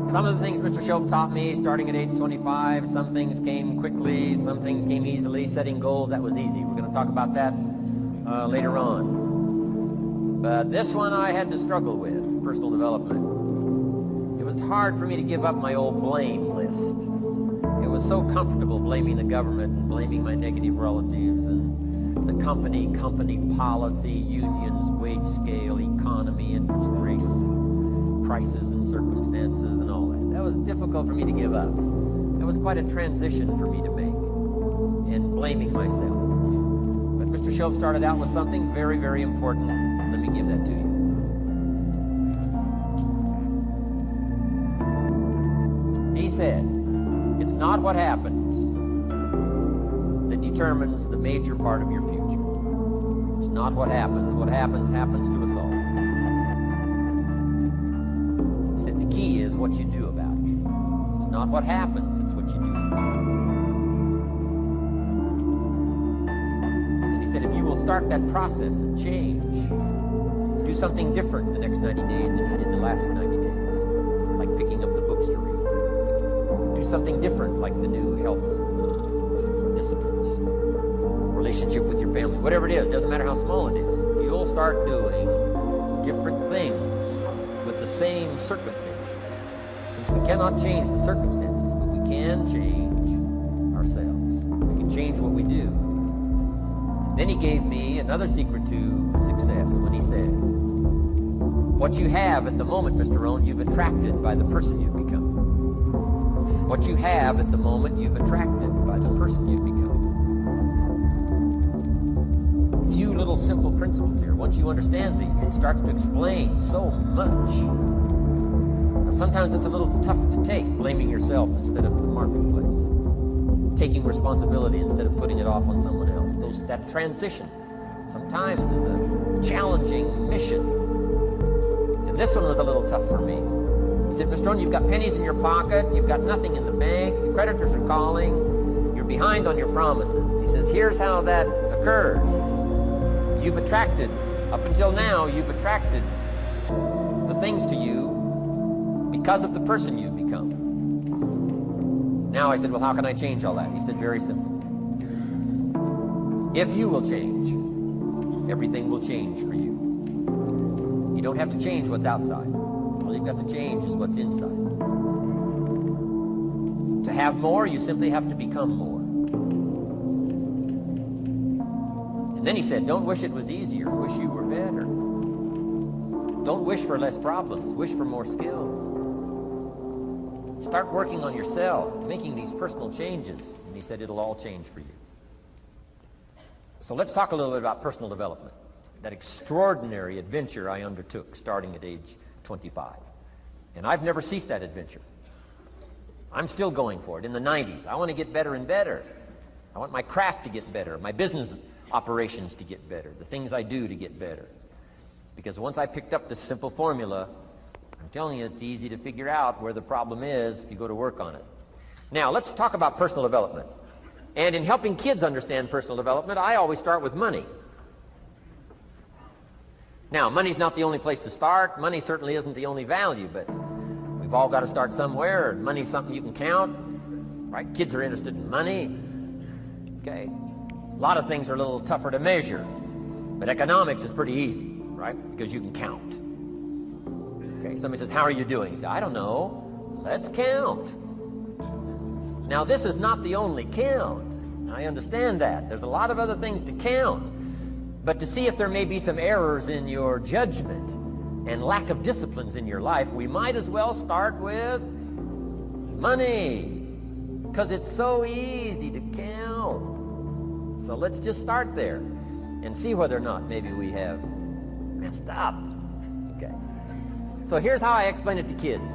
Some of the things Mr. Shoaff taught me starting at age 25, some things came quickly, some things came easily. Setting goals, that was easy. We're going to talk about that later on. But this one I had to struggle with, personal development. It was hard for me to give up my old blame list. It was so comfortable blaming the government and blaming my negative relatives and the company policy, unions, wage scale, economy, interest rates, prices and circumstances and all that. That was difficult for me to give up. That was quite a transition for me to make in blaming myself. But Mr. Shoaff started out with something very, very important. Let me give that to you. He said, it's not what happens that determines the major part of your future. It's not what happens. What happens, happens to us all. He said, the key is what you do about it. It's not what happens, it's what you do about it. And he said, if you will start that process of change, do something different the next 90 days than you did the last 90 days, like picking up the books to read. Do something different, like the new health disciplines, relationship with your family, whatever it is, doesn't matter how small it is. If you'll start doing different things with the same circumstances, since we cannot change the circumstances, but we can change ourselves. We can change what we do. And then he gave me another secret to success when he said, what you have at the moment, Mr. Rohn, you've attracted by the person you've become. What you have at the moment, you've attracted by the person you've become. A few little simple principles here. Once you understand these, it starts to explain so much. Now, sometimes it's a little tough to take, blaming yourself instead of the marketplace, taking responsibility instead of putting it off on someone else. That transition sometimes is a challenging mission. And this one was a little tough for me. He said, Mr. Rohn, you've got pennies in your pocket, you've got nothing in the bank, the creditors are calling, you're behind on your promises. He says, here's how that occurs. You've attracted, up until now, you've attracted the things to you because of the person you've become. Now I said, well, how can I change all that? He said, very simple. If you will change, everything will change for you. You don't have to change what's outside. All you've got to change is what's inside. To have more, you simply have to become more. And then he said, don't wish it was easier, wish you were better. Don't wish for less problems, wish for more skills. Start working on yourself, making these personal changes. And he said, it'll all change for you. So let's talk a little bit about personal development, that extraordinary adventure I undertook starting at age 25. And I've never ceased that adventure. I'm still going for it. In the 90s, I want to get better and better. I want my craft to get better, my business operations to get better, the things I do to get better. Because once I picked up this simple formula, I'm telling you, it's easy to figure out where the problem is if you go to work on it. Now, let's talk about personal development. And in helping kids understand personal development, I always start with money. Now, money's not the only place to start. Money certainly isn't the only value, but we've all got to start somewhere. Money's something you can count, right? Kids are interested in money. Okay. A lot of things are a little tougher to measure, but economics is pretty easy, right? Because you can count. Okay, somebody says, how are you doing? You say, I don't know. Let's count. Now, this is not the only count. I understand that. There's a lot of other things to count. But to see if there may be some errors in your judgment and lack of disciplines in your life, we might as well start with money, because it's so easy to count. So let's just start there and see whether or not maybe we have messed up. Okay. So here's how I explain it to kids.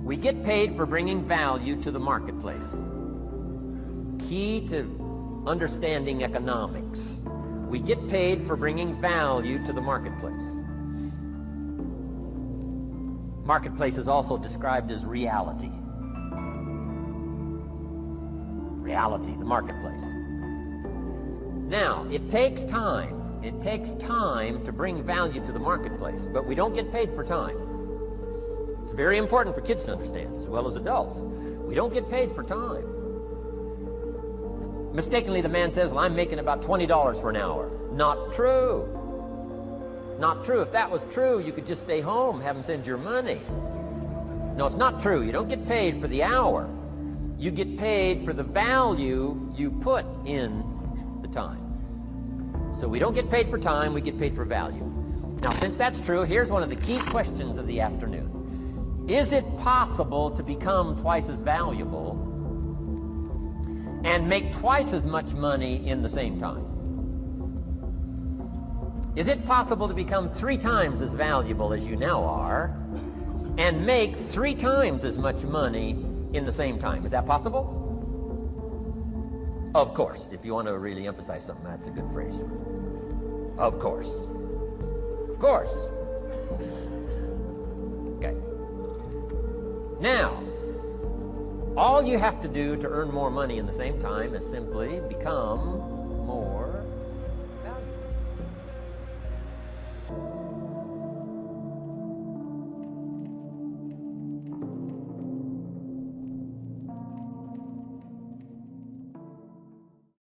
We get paid for bringing value to the marketplace. Key to understanding economics. We get paid for bringing value to the marketplace. Marketplace is also described as reality. Reality, the marketplace. Now, it takes time. It takes time to bring value to the marketplace, but we don't get paid for time. It's very important for kids to understand, as well as adults. We don't get paid for time. Mistakenly, the man says, well, I'm making about $20 for an hour. Not true. Not true. If that was true, you could just stay home, have him send your money. No, it's not true. You don't get paid for the hour. You get paid for the value you put in the time. So we don't get paid for time, we get paid for value. Now, since that's true, here's one of the key questions of the afternoon. Is it possible to become twice as valuable and make twice as much money in the same time? Is it possible to become 3 times as valuable as you now are and make 3 times as much money in the same time? Is that possible? Of course. If you want to really emphasize something, that's a good phrase. Of course. Of course. Okay. Now, all you have to do to earn more money in the same time is simply become more valuable.